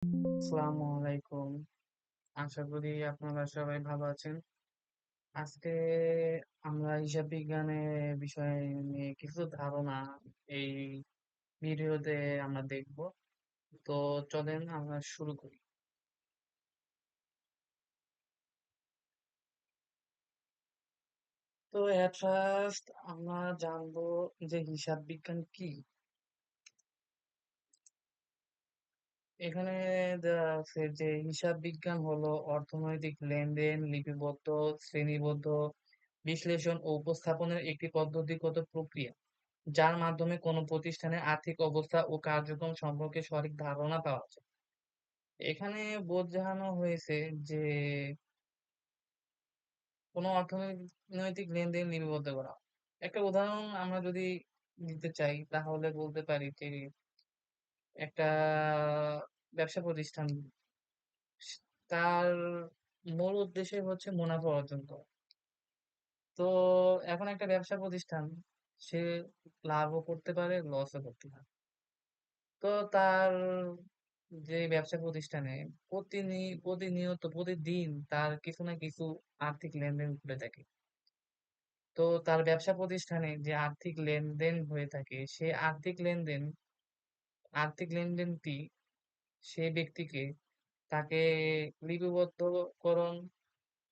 আসসালামু আলাইকুম। আশা করি আপনারা সবাই ভালো আছেন। আজকে আমরা হিসাব বিজ্ঞানের বিষয় নিয়ে কিছু ধারণা এই ভিডিওতে আমরা দেখব। তো চলেন আমরা শুরু করি। তো এট ফার্স্ট আমরা জানবো যে হিসাব বিজ্ঞান কি। এখানে দেওয়া আছে যে হিসাব বিজ্ঞান হলো অর্থনৈতিক লেনদেন লিপিবদ্ধ, শ্রেণীবদ্ধ, বিশ্লেষণ ও উপস্থাপনের একটি পদ্ধতিগত প্রক্রিয়া, যার মাধ্যমে কোনো প্রতিষ্ঠানের আর্থিক অবস্থা ও কার্যক্রম সম্পর্কে সঠিক ধারণা পাওয়া যায়। এখানে বোঝানো হয়েছে যে কোনো অর্থনৈতিক লেনদেন লিপিবদ্ধ করা। একটা উদাহরণ আমরা যদি দিতে চাই তাহলে বলতে পারি যে একটা ব্যবসা প্রতিষ্ঠান তার মূল উদ্দেশ্য হচ্ছে মুনাফা অর্জন করা। তো এখন একটা ব্যবসা প্রতিষ্ঠান সে লাভও করতে পারে, লসও করতে পারে। তো তার যে ব্যবসা প্রতিষ্ঠানে প্রতিনিয়ত প্রতিদিন তার কিছু না কিছু আর্থিক লেনদেন ঘটে থাকে। তো তার ব্যবসা প্রতিষ্ঠানে যে আর্থিক লেনদেন হয়ে থাকে সে আর্থিক লেনদেনটি সে ব্যক্তিকে তাকে লিপিবদ্ধকরণ,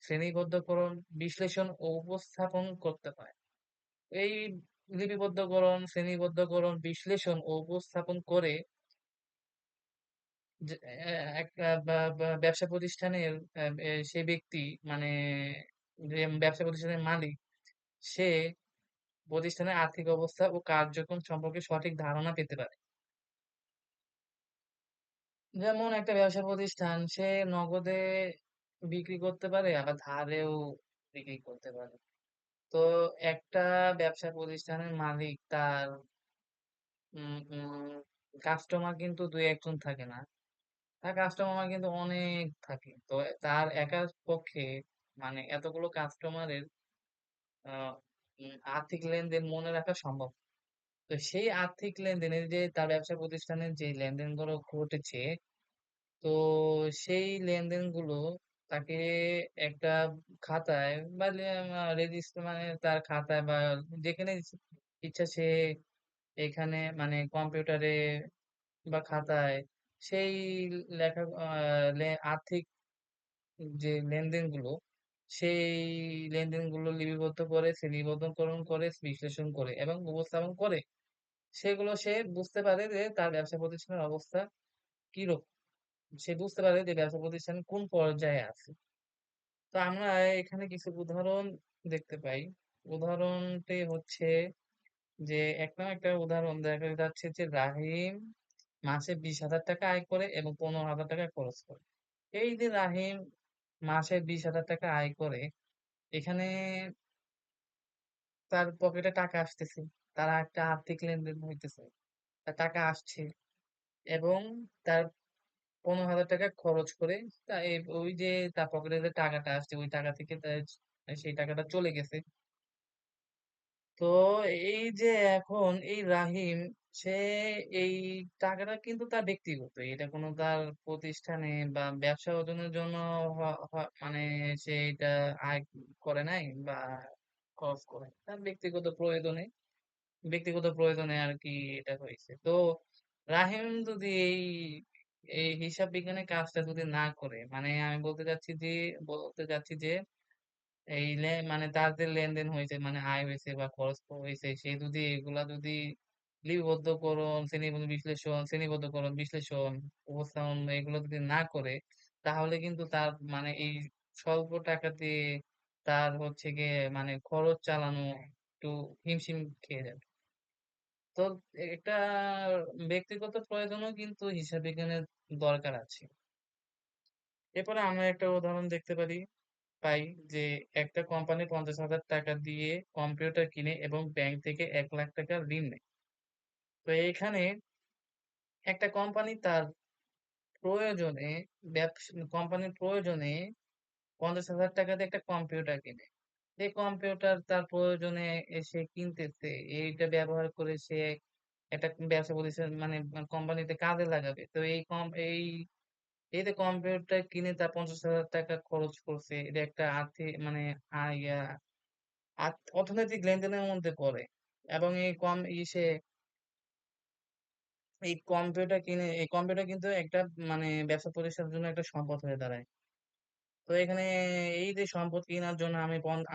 শ্রেণীবদ্ধকরণ, বিশ্লেষণ ও উপস্থাপন করতে হয়। এই লিপিবদ্ধকরণ, শ্রেণীবদ্ধকরণ, বিশ্লেষণ ও উপস্থাপন করে যে একটা ব্যবসা প্রতিষ্ঠানের সে ব্যক্তি মানে যে ব্যবসা প্রতিষ্ঠানের মালিক সে প্রতিষ্ঠানের আর্থিক অবস্থা ও কার্যক্রম সম্পর্কে সঠিক ধারণা পেতে পারে। যেমন একটা ব্যবসা প্রতিষ্ঠান সে নগদে বিক্রি করতে পারে আবার ধারেও বিক্রি করতে পারে। তো একটা ব্যবসা প্রতিষ্ঠানের মালিক তার কাস্টমার কিন্তু দুই একজন থাকে না, তার কাস্টমার কিন্তু অনেক থাকে। তো তার একার পক্ষে মানে এতগুলো কাস্টমারের আহ, আর্থিক লেনদেন মনে রাখা সম্ভব। তো সেই আর্থিক লেনদেনের যে তার ব্যবসা প্রতিষ্ঠানের যে লেনদেনগুলো ঘটেছে, তো সেই লেনদেনগুলো তাকে একটা খাতায় বা রেজিস্টার মানে তার খাতায় বা যেখানে ইচ্ছা সে এখানে মানে কম্পিউটারে বা খাতায় সেই লেখা আর্থিক যে লেনদেনগুলো সেই লেনদেনগুলো লিপিবদ্ধ করে, শ্রেণীবদ্ধকরণ করে, বিশ্লেষণ করে এবং উপস্থাপন করে সেগুলো সে বুঝতে পারে যে তার ব্যবসা প্রতিষ্ঠানের অবস্থা কিরকম। সে বুঝতে পারে যে ব্যবসা প্রতিষ্ঠান কোন পর্যায়ে আছে। তো আমরা এখানে কিছু উদাহরণ দেখতে পাই। উদাহরণটি হচ্ছে যে একটা উদাহরণ দেখা যাচ্ছে যে রাহিম মাসে 20,000 টাকা আয় করে এবং 15,000 টাকা খরচ করে। এই যে রাহিম মাসে 20,000 টাকা আয় করে, এখানে তার পকেটে টাকা আসতেছে, তার একটা আর্থিক লেনদেন হইতেছে, তার টাকা আসছে এবং তার 15,000 টাকা খরচ করে ওই যে তার পকেটে যে টাকাটা আসছে ওই টাকা থেকে সেই টাকাটা চলে গেছে। তো এই যে এখন এই রাহিম সে এই টাকাটা কিন্তু তার ব্যক্তিগত, এটা কোনো তার প্রতিষ্ঠানে বা ব্যবসা অর্জনের জন্য মানে সে এটা আয় করে নাই বা খরচ করে নাই। তার ব্যক্তিগত প্রয়োজনে আর কি এটা হয়েছে। তো রাহিম যদি এই এই হিসাব বিজ্ঞানের কাজটা যদি না করে মানে আমি বলতে চাচ্ছি যে মানে তার যে লেনদেন হয়েছে মানে আয় হয়েছে বা খরচ হয়েছে সে যদি এগুলা যদি লিপিবদ্ধকরণ, শ্রেণীবদ্ধকরণ, বিশ্লেষণ, উপস্থাপন এগুলো যদি না করে তাহলে কিন্তু তার মানে এই স্বল্প টাকা দিয়ে তার হচ্ছে গিয়ে মানে খরচ চালানো একটু হিমশিম খেয়ে যাবে। তো একটা ব্যক্তিগত প্রয়োজনও কিন্তু হিসাব বিজ্ঞানের দরকার আছে। এরপরে আমরা একটা উদাহরণ দেখতে পাই যে একটা কোম্পানি 50,000 টাকা দিয়ে কম্পিউটার কিনে এবং ব্যাংক থেকে 1 লাখ টাকা ঋণ নেয়। তো এখানে একটা কোম্পানি তার প্রয়োজনে কোম্পানির প্রয়োজনে 50,000 টাকা দিয়ে একটা কম্পিউটার কিনে। এই কম্পিউটার তার প্রয়োজনে এসে কিনতেছে, এইটা ব্যবহার করে সে একটা ব্যবসা প্রতিষ্ঠান মানে কোম্পানিতে কাজে লাগাবে। তো এই যে কম্পিউটার কিনে তার ৫০,০০০ খরচ করছে। এটা একটা আর্থিক মানে ইয়া অর্থনৈতিক লেনদেনের মধ্যে পড়ে। এবং এই কম্পিউটার কিন্তু একটা মানে ব্যবসা প্রতিষ্ঠানের জন্য একটা সম্পদ হয়ে দাঁড়ায়। তো এখানে এই যে সম্পদ কেনার জন্য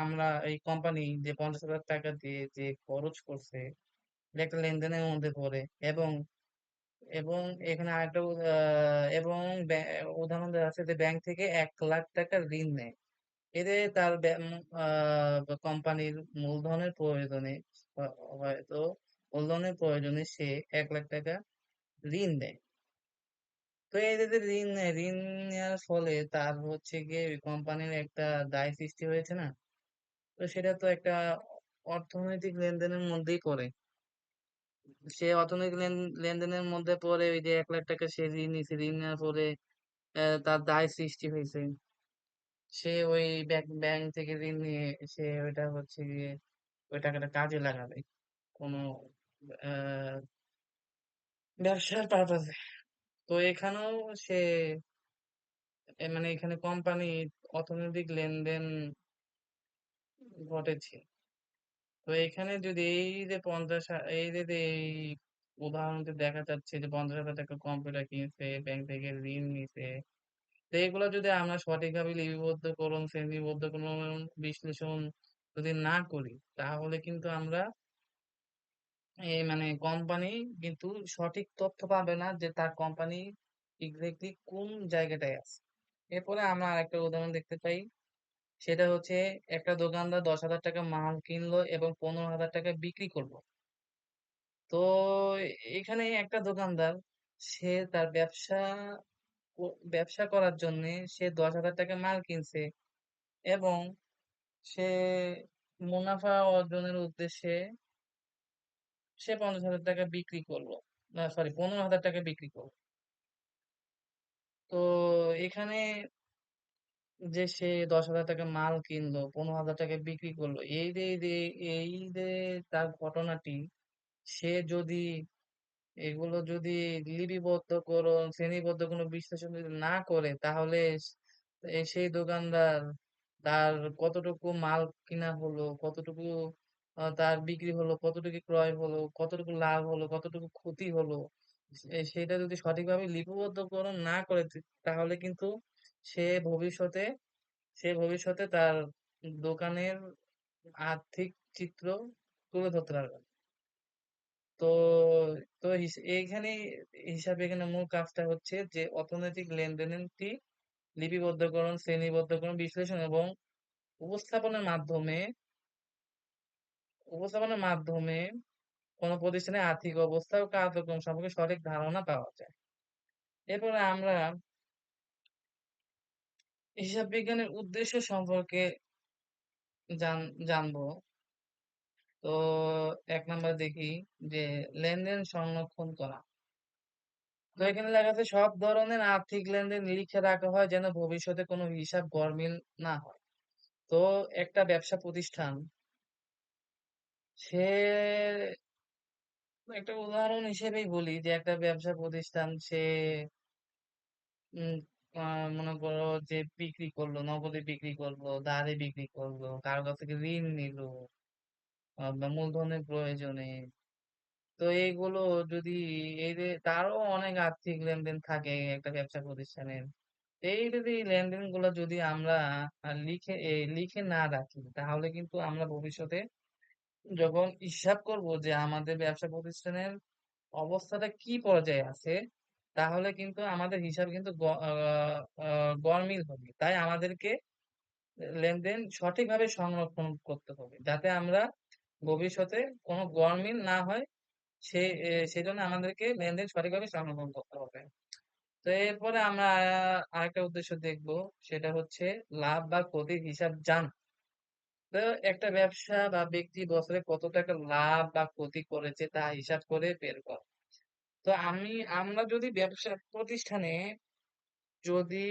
আমরা এই কোম্পানি যে ৳৫০,০০০ দিয়ে যে খরচ করছে, এটা একটা লেনদেনের মধ্যে পড়ে। এবং এবং এখানে আরেকটা এবং উদাহরণ দেওয়া আছে যে ব্যাংক থেকে ৳১,০০,০০০ ঋণ নেয়। এতে তার কোম্পানির মূলধনের প্রয়োজনে হ হয়তো মূলধনের প্রয়োজনে সে ৳১,০০,০০০ ঋণ দেয়। তো এই যে ঋণ নেয়, ঋণ নেওয়ার ফলে তার হচ্ছে গিয়ে ওই কোম্পানির একটা দায় সৃষ্টি হয়েছে না? তো সেটা তো একটা অর্থনৈতিক লেনদেনের মধ্যেই পড়ে। সে অর্থনৈতিক লেনদেনের মধ্যে পড়ে ওই যে ৳১,০০,০০০ সে ঋণ নিছে। ঋণ নেওয়ার পরে তার দায় সৃষ্টি হইছে। সে ওই ব্যাংক থেকে ঋণ নিয়ে সে ওইটা হচ্ছে গিয়ে ওই টাকাটা কাজে লাগাবে। কোনো আ ব্যবসার পারপাজে। তো এখানেও সে মানে এখানে কোম্পানির অর্থনৈতিক লেনদেন ঘটেছে। তো এখানে যদি এই উদাহরণটি দেখা যাচ্ছে যে ৳৫০,০০০ কম্পিউটার কিনছে, ব্যাংক থেকে ঋণ নিছে। তো এগুলা যদি আমরা সঠিকভাবে লিপিবদ্ধকরণ, শ্রেণীবদ্ধকরণ, বিশ্লেষণ যদি না করি, তাহলে কিন্তু আমরা মানে কোম্পানি কিন্তু সঠিক তথ্য পাবে না যে তার কোম্পানি এক্সাক্টলি কোন জায়গাটায় আছে। এরপরে আমরা আরেকটা উদাহরণ দেখতে পাই। সেটা হচ্ছে একটা দোকানদার ৳১০,০০০ মাল কিনলো এবং ৳১৫,০০০ বিক্রি করলো। তো এখানে একটা দোকানদার সে তার ও ব্যবসা করার জন্যে সে ৳১০,০০০ মাল কিনছে এবং সে মুনাফা অর্জনের উদ্দেশ্যে সে ৳৫০,০০০ বিক্রি করলো। না সরি ৳১৫,০০০ বিক্রি করলো। তো এখানে যে সে ৳১০,০০০ মাল কিনলো, ৳১৫,০০০ বিক্রি করলো। এই যে তার ঘটনাটি সে যদি এগুলো যদি লিপিবদ্ধকরণ, শ্রেণীবদ্ধ কোনো বিশ্লেষণ যদি না করে তাহলে সেই দোকানদার তার কতটুকু মাল কিনা হলো, কতটুকু তার বিক্রি হলো, কতটুকু ক্রয় হলো, কতটুকু লাভ হলো, কতটুকু ক্ষতি হলো, সেটা যদি সঠিকভাবে লিপিবদ্ধকরণ না করে তাহলে কিন্তু সে ভবিষ্যতে সে ভবিষ্যতে তার দোকানের আর্থিক চিত্র তুলে ধরতে পারবে না। তো তো এইখানেই হিসাবে এখানে মূল কাজটা হচ্ছে যে অর্থনৈতিক লেনদেনটি লিপিবদ্ধকরণ, শ্রেণীবদ্ধকরণ, বিশ্লেষণ এবং উপস্থাপনের মাধ্যমে উপস্থাপনের মাধ্যমে কোন প্রতিষ্ঠানের আর্থিক অবস্থা ও কার্যক্রম সম্পর্কে সঠিক ধারণা পাওয়া যায়। এরপরে আমরা হিসাব বিজ্ঞানের উদ্দেশ্য সম্পর্কে জান জানবো। তো ১ নাম্বার দেখি যে লেনদেন সংরক্ষণ করা। তো এখানে লেখা আছে সব ধরনের আর্থিক লেনদেন লিখে রাখা হয় যেন ভবিষ্যতে কোনো হিসাব গরমিল না হয়। তো একটা ব্যবসা প্রতিষ্ঠান সে একটা উদাহরণ হিসেবেই বলি যে একটা ব্যবসা প্রতিষ্ঠান সে উম মনে করো যে বিক্রি করলো, নগদে বিক্রি করলো, ধারে বিক্রি করলো, কারো কাছ থেকে ঋণ নিলো বা মূলধনের প্রয়োজনে। তো এইগুলো যদি এই যে তারও অনেক আর্থিক লেনদেন থাকে একটা ব্যবসা প্রতিষ্ঠানের। এই যদি লেনদেন গুলো যদি আমরা লিখে না রাখি তাহলে কিন্তু আমরা ভবিষ্যতে যখন হিসাব করব যে আমাদের ব্যবসা প্রতিষ্ঠানের অবস্থাটা কি পর্যায়ে আছে তাহলে কিন্তু আমাদের হিসাব কিন্তু গরমিল হবে। তাই আমাদেরকে লেনদেন সঠিকভাবে সংরক্ষণ করতে হবে যাতে আমরা ভবিষ্যতে কোনো গরমিল না হয় সেজন্য আমাদেরকে লেনদেন সঠিকভাবে সংরক্ষণ করতে হবে। তো এরপরে আমরা আরেকটা উদ্দেশ্য দেখবো সেটা হচ্ছে লাভ বা ক্ষতির হিসাব জানা। তো একটা ব্যবসা বা ব্যক্তি বছরে কত টাকা লাভ বা ক্ষতি করেছে তা হিসাব করে বের করা। তো আমরা যদি ব্যবসা প্রতিষ্ঠানে যদি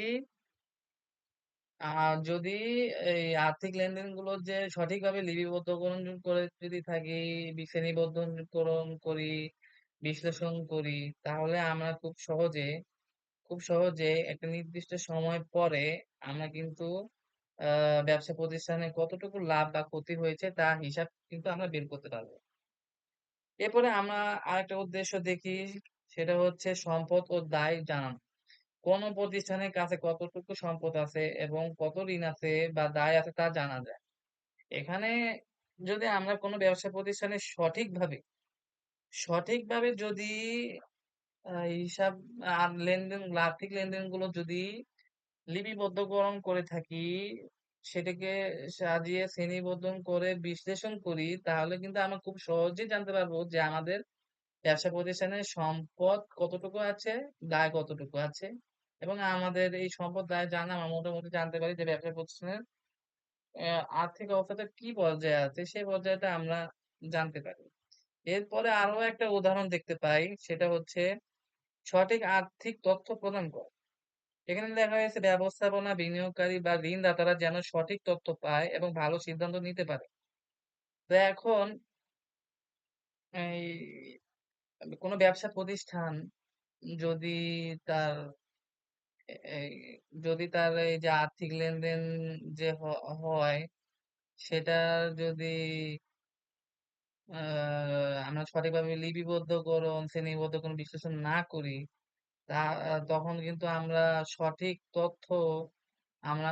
যদি এই আর্থিক লেনদেনগুলো যে সঠিকভাবে লিপিবদ্ধকরণ করে যদি থাকি, শ্রেণীবদ্ধকরণ করি, বিশ্লেষণ করি তাহলে আমরা খুব সহজে খুব সহজে একটা নির্দিষ্ট সময় পরে আমরা কিন্তু ব্যবসা প্রতিষ্ঠানে কতটুকু লাভ বা ক্ষতি হয়েছে তা হিসাব কিন্তু আমরা বের করতে পারবো। এরপরে আমরা আরেকটা উদ্দেশ্য দেখি, সেটা হচ্ছে সম্পদ ও দায় জানানো। কোন প্রতিষ্ঠানের কাছে কতটুকু সম্পদ আছে এবং কত ঋণ আছে বা দায় আছে তা জানা যায়। এখানে যদি আমরা কোনো ব্যবসা প্রতিষ্ঠানে সঠিকভাবে যদি হিসাব আর লেনদেন আর্থিক লেনদেনগুলো যদি লিপিবদ্ধকরণ করে থাকি, সেটাকে সাজিয়ে শ্রেণীবদ্ধ করে বিশ্লেষণ করি, তাহলে কিন্তু আমরা খুব সহজেই জানতে পারবো যে আমাদের ব্যবসা প্রতিষ্ঠানের সম্পদ কতটুকু আছে, দায় কতটুকু আছে এবং আমাদের এই সম্পদ দায় জানা আমরা মোটামুটি জানতে পারি যে ব্যবসা প্রতিষ্ঠানের আর্থিক অবস্থাটা কি পর্যায়ে আছে, সেই পর্যায়টা আমরা জানতে পারি। এরপরে আরো একটা উদাহরণ দেখতে পাই, সেটা হচ্ছে সঠিক আর্থিক তথ্য প্রদান করা। এখানে দেখা হয়েছে ব্যবস্থাপনা, বিনিয়োগকারী বা ঋণদাতারা যেন সঠিক তথ্য পায় এবং ভালো সিদ্ধান্ত নিতে পারে। তো এখন এই কোনো ব্যবসা প্রতিষ্ঠান যদি তার এই যদি তার এই যে আর্থিক লেনদেন যে হয় সেটা যদি আমরা সঠিকভাবে লিপিবদ্ধকরণ, শ্রেণীবদ্ধকরণ বিশ্লেষণ না করি, তা তখন কিন্তু আমরা সঠিক তথ্য আমরা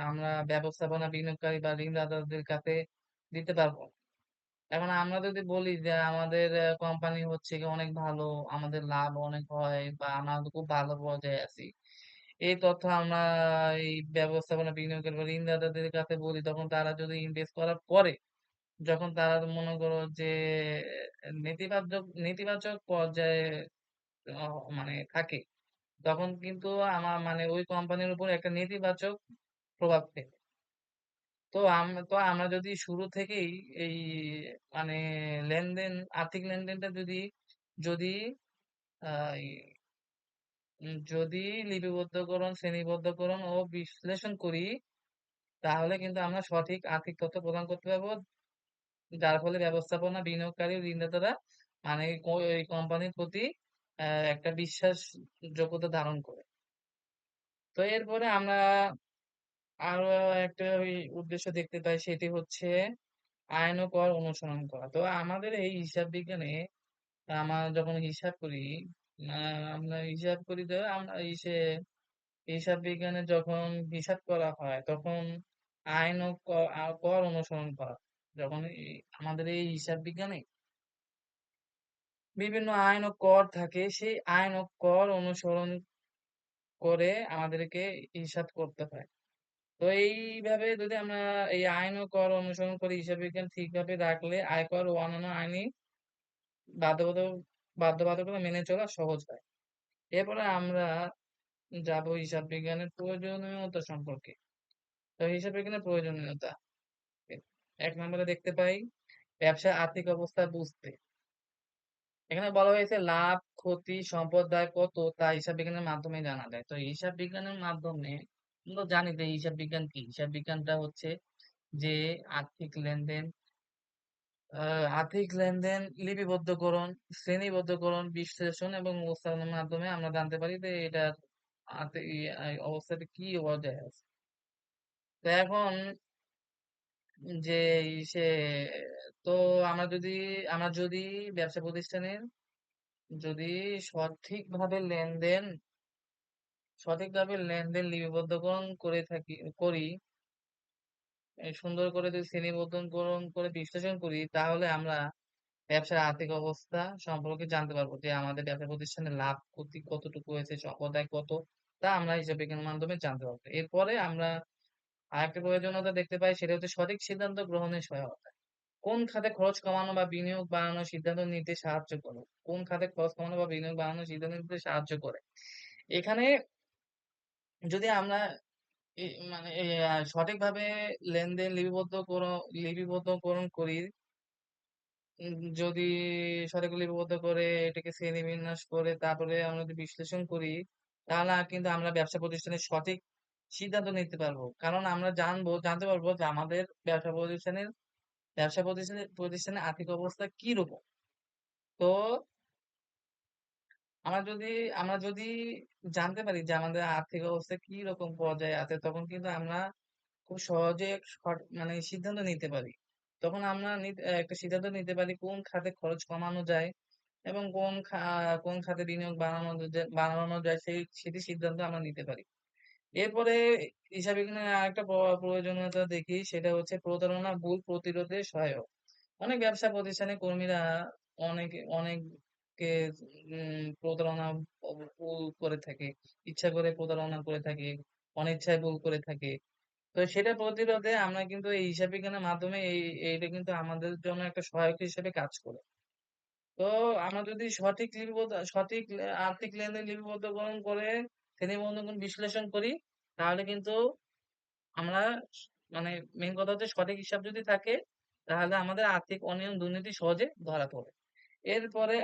আমরা ব্যবস্থাপনা, বিনিয়োগকারী বা ঋণদাতাদের কাছে দিতে পারবো। এখন আমরা যদি বলি যে আমাদের কোম্পানি হচ্ছে গিয়ে অনেক ভালো, আমাদের লাভ অনেক হয় বা আমরা খুব ভালো পর্যায়ে আছি। এই তথ্য আমরা এই ব্যবস্থাপনা, বিনিয়োগকারী বা ঋণদাতাদের কাছে বলি, তখন তারা যদি ইনভেস্ট করার পরে যখন তারা মনে করো যে নেতিবাচক পর্যায়ে অ মানে থাকে, তখন কিন্তু মানে ওই কোম্পানির উপর একটা নেতিবাচক প্রভাব ফেলে। তো আমরা যদি শুরু থেকেই এই মানে লেনদেন আর্থিক লেনদেনটা যদি আ ই যদি লিপিবদ্ধকরণ, শ্রেণীবদ্ধকরণ ও বিশ্লেষণ করি, তাহলে কিন্তু আমরা সঠিক আর্থিক তথ্য প্রদান করতে পারবো। যার ফলে ব্যবস্থাপনা, বিনিয়োগকারী ও ঋণদাতারা মানে এই কোম্পানির প্রতি একটা বিশ্বাসযোগ্যতা ধারণ করে। তো এরপরে আমরা আরো একটা ওই উদ্দেশ্য দেখতে পাই, সেটি হচ্ছে আইন ও কর অনুসরণ করা। তো আমাদের এই হিসাব বিজ্ঞানে আমরা যখন হিসাব করি, আ আমরা হিসাব করি যে আমরা হিসাব বিজ্ঞানে যখন হিসাব করা হয় তখন আইন ও কর অনুসরণ করা। যখন আমাদের এই হিসাব বিজ্ঞানে বিভিন্ন আইন ও কর থাকে, সেই আইন ও কর অনুসরণ করে আমাদেরকে হিসাব করতে হয়। তো এইভাবে যদি আমরা এই আইন ও কর অনুসরণ করে হিসাব বিজ্ঞান ঠিকভাবে রাখলে আয়কর ও অন্যান্য আইনি বাধ্যবাধক বাধ্যবাধকতা মেনে চলা সহজ হয়। এরপরে আমরা যাব হিসাব বিজ্ঞানের প্রয়োজনীয়তা সম্পর্কে। তো হিসাব বিজ্ঞানের প্রয়োজনীয়তা। এ ১ নম্বরে দেখতে পাই ব্যবসার আর্থিক অবস্থা বুঝতে। এখানে বলা হয়েছে লাভ, ক্ষতি, সম্পদ, দায় কত তা হিসাব বিজ্ঞানের মাধ্যমে জানা যায়। তো হিসাব বিজ্ঞানের মাধ্যমে আমরা তো জানি যে হিসাব বিজ্ঞান কি? হিসাব বিজ্ঞানটা হচ্ছে যে আর্থিক লেনদেন, আ আর্থিক লেনদেন লিপিবদ্ধকরণ, শ্রেণীবদ্ধকরণ, বিশ্লেষণ এবং উপস্থাপনের মাধ্যমে আমরা জানতে পারি যে এটার অবস্থাটা কি পর্যায়ে আছে। তো এখন যে ইসে তো আমরা যদি ব্যবসা প্রতিষ্ঠানের যদি সঠিকভাবে লেনদেন সঠিকভাবে লেনদেন লিপিবদ্ধকরণ করি, সুন্দর করে যদি শ্রেণীবদ্ধকরণ করে বিশ্লেষণ করি, তাহলে আমরা ব্যবসার আর্থিক অবস্থা সম্পর্কে জানতে পারবো যে আমাদের ব্যবসা প্রতিষ্ঠানের লাভ ক্ষতি কতটুকু হয়েছে, সম্পদ আয় কত, তা আমরা হিসাব বিজ্ঞানের মাধ্যমে জানতে পারবো। এরপরে আমরা আরেকটা প্রয়োজনীয়তা দেখতে পাই, সেটা হচ্ছে সঠিক সিদ্ধান্ত গ্রহণের সহায়তা। কোন খাতে খরচ কমানো বা বিনিয়োগ বাড়ানোর সিদ্ধান্ত নিতে সাহায্য করে? কোন খাতে খরচ কমানো বা বিনিয়োগ বাড়ানোর সিদ্ধান্ত নিতে সাহায্য করে? এখানে যদি আমরা এ মানে সঠিকভাবে লেনদেন লিপিবদ্ধকরণ করি, যদি সঠিক লিপিবদ্ধ করে এটাকে শ্রেণীবিন্যাস করে তারপরে আমরা যদি বিশ্লেষণ করি, তাহলে কিন্তু আমরা ব্যবসা প্রতিষ্ঠানের সঠিক সিদ্ধান্ত নিতে পারবো। কারণ আমরা জানতে পারবো যে আমাদের ব্যবসা প্রতিষ্ঠানের আর্থিক অবস্থা কিরকম। তো আমরা যদি আমরা যদি জানতে পারি যে আমাদের আর্থিক অবস্থা কি রকম পর্যায়ে আছে, তখন কিন্তু আমরা খুব সহজে মানে সিদ্ধান্ত নিতে পারি। তখন আমরা একটা সিদ্ধান্ত নিতে পারি কোন খাতে খরচ কমানো যায় এবং কোন খাতে বিনিয়োগ বাড়ানো যায় সেটি সিদ্ধান্ত আমরা নিতে পারি। এরপরে হিসাব বিজ্ঞানের আরেকটা প্রয়োজনীয়তা দেখি, সেটা হচ্ছে প্রতারণা ভুল প্রতিরোধে সহায়ক। অনেক ব্যবসা প্রতিষ্ঠানে কর্মীরা অনেককে প্রতারণা ভুল করে থাকে, ইচ্ছা করে প্রতারণা করে থাকে, অনিচ্ছায় ভুল করে থাকে। তো সেটা প্রতিরোধে আমরা কিন্তু এই হিসাব বিজ্ঞানের মাধ্যমে এইটা কিন্তু আমাদের জন্য একটা সহায়ক হিসেবে কাজ করে। তো আমরা যদি সঠিক আর্থিক লেনদেন লিপিবদ্ধকরণ করে শ্রেণীবদ্ধকরণ বিশ্লেষণ করি, তাহলে কিন্তু আমরা মানে মেইন কথা হচ্ছে সঠিক হিসাব যদি থাকে, তাহলে আমাদের আর্থিক অনিয়ম দুর্নীতি সহজে ধরা পড়ে। এরপরে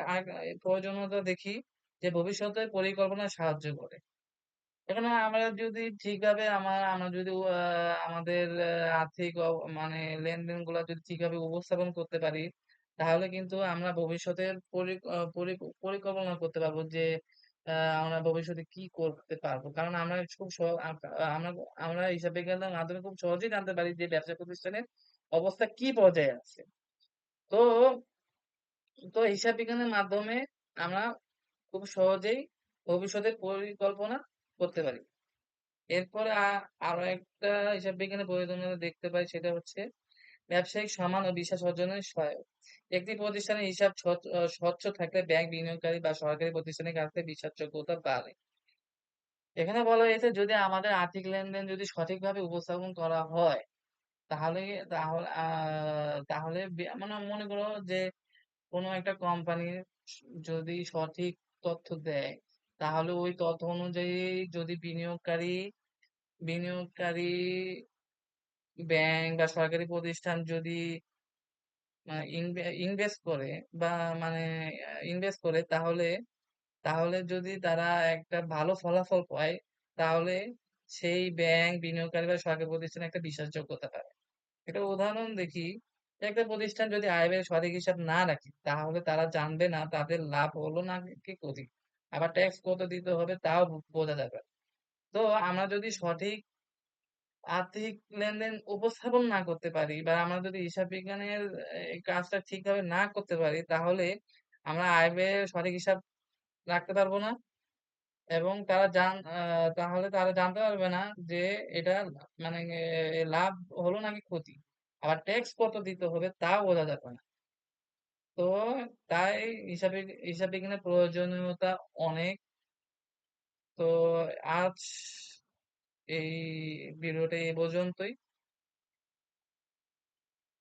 প্রয়োজনীয়তা দেখি যে ভবিষ্যতে পরিকল্পনায় সাহায্য করে। এখানে আমরা যদি ঠিকভাবে আমরা যদি আমাদের আর্থিক মানে লেনদেনগুলা যদি ঠিকভাবে উপস্থাপন করতে পারি, তাহলে কিন্তু আমরা ভবিষ্যতের পরিকল্পনা করতে পারবো যে আ আমরা ভবিষ্যতে কি করতে পারবো। কারণ আমরা খুব স আ আমরা আমরা হিসাব বিজ্ঞানের মাধ্যমে খুব সহজেই জানতে পারি যে ব্যবসা প্রতিষ্ঠানের অবস্থা কি পর্যায়ে আছে। তো তো হিসাব বিজ্ঞানের মাধ্যমে আমরা খুব সহজেই ভবিষ্যতের পরিকল্পনা করতে পারি। এরপরে আরো একটা হিসাব বিজ্ঞানের প্রয়োজনীয়তা দেখতে পাই, সেটা হচ্ছে ব্যবসায়িক সম্মান ও বিশ্বাস অর্জনের সহায়ক। একটি প্রতিষ্ঠানের হিসাব স্বচ্ছ থাকলে ব্যাংক, বিনিয়োগকারী বা সরকারি প্রতিষ্ঠানের কাছে বিশ্বাসযোগ্যতা বাড়ে। এখানে বলা হয়েছে যদি আমাদের আর্থিক লেনদেন যদি সঠিকভাবে উপস্থাপন করা হয়, তাহলে তাহলে তাহলে মানে মনে করো যে কোনো একটা কোম্পানির যদি সঠিক তথ্য দেয়, তাহলে ওই তথ্য অনুযায়ী যদি বিনিয়োগকারী ব্যাংক বা সরকারি প্রতিষ্ঠান যদি ইনভেস্ট করে বা মানে ইনভেস্ট করে, তাহলে যদি তারা একটা ভালো ফলাফল পায়, তাহলে সেই ব্যাংক, বিনিয়োগকারী বা সরকারি প্রতিষ্ঠানে একটা বিশ্বাসযোগ্যতা পায়। একটা উদাহরণ দেখি, একটা প্রতিষ্ঠান যদি আয় ব্যয়ের সঠিক হিসাব না রাখে, তাহলে তারা জানবে না তাদের লাভ হলো নাকি ক্ষতি। আবার ট্যাক্স কত দিতে হবে তাও বোঝা যাবে না। তো আমরা যদি সঠিক আর্থিক লেনদেন উপস্থাপন না করতে পারি বা আমরা যদি হিসাব বিজ্ঞানের এই কাজটা ঠিকভাবে না করতে পারি, তাহলে আমরা আয় ব্যয়ের সঠিক হিসাব রাখতে পারবো না এবং তাহলে তারা জানতে পারবে না যে এটা মানে লাভ হলো নাকি ক্ষতি। আবার ট্যাক্স কত দিতে হবে তাও বোঝা যাবে না। তো তাই হিসাব বিজ্ঞানের প্রয়োজনীয়তা অনেক। তো আজ এই ভিডিওটা এই পর্যন্তই।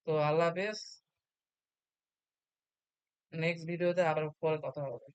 তো আল্লাহ হাফেজ। নেক্সট ভিডিওতে আবার পরে কথা হবে।